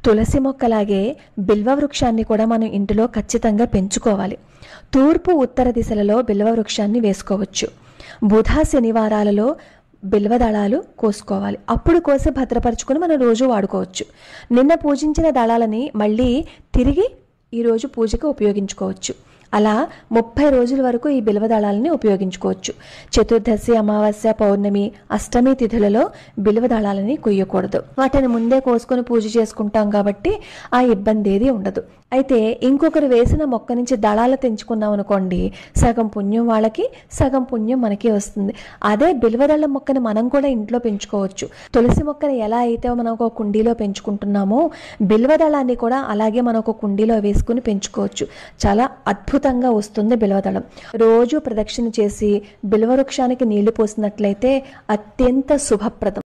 తులసి మొక్కలాగే బిల్వ వృక్షాన్ని కూడా మనం ఇంటిలో ఖచ్చితంగా పెంచుకోవాలి. తూర్పు ఉత్తర దిశలలో బిల్వ వృక్షాన్ని వేసుకోవచ్చు. బుధ శనివారాలలో బిల్వ దళాలు కోసుకోవాలి. అప్పుడు కోసి భద్రపరుచుకొని మనం రోజు వాడుకోవచ్చు. నిన్న పూజించిన దళాలని మళ్ళీ తిరిగి ఈరోజు పూజకు ఉపయోగించుకోవచ్చు. అలా 30 రోజుల వరకు ఈ బిల్వ దళాలని ఉపయోగించుకోవచ్చు. చతుర్దశి, అమావాస్య, పౌర్ణమి, అష్టమి తిథులలో బిల్వ దళాలని కొయ్యకూడదు. వాటిని ముందే కోసుకొని పూజ చేసుకుంటాం కాబట్టి ఆ ఇబ్బంది ఏది ఉండదు. అయితే ఇంకొకరు వేసిన మొక్క నుంచి దళాలు తెంచుకున్నాం అనుకోండి, సగం పుణ్యం వాళ్ళకి, సగం పుణ్యం మనకి వస్తుంది. అదే బిల్వదళం మొక్కని మనం కూడా ఇంట్లో పెంచుకోవచ్చు. తులసి మొక్కని ఎలా అయితే మనం ఒక కుండీలో పెంచుకుంటున్నామో బిల్వదళాన్ని కూడా అలాగే మనం ఒక కుండీలో వేసుకుని పెంచుకోవచ్చు. చాలా అద్భుతంగా వస్తుంది బిల్వదళం. రోజు ప్రదక్షిణ చేసి బిల్వ వృక్షానికి నీళ్లు పోసినట్లయితే అత్యంత శుభప్రదం.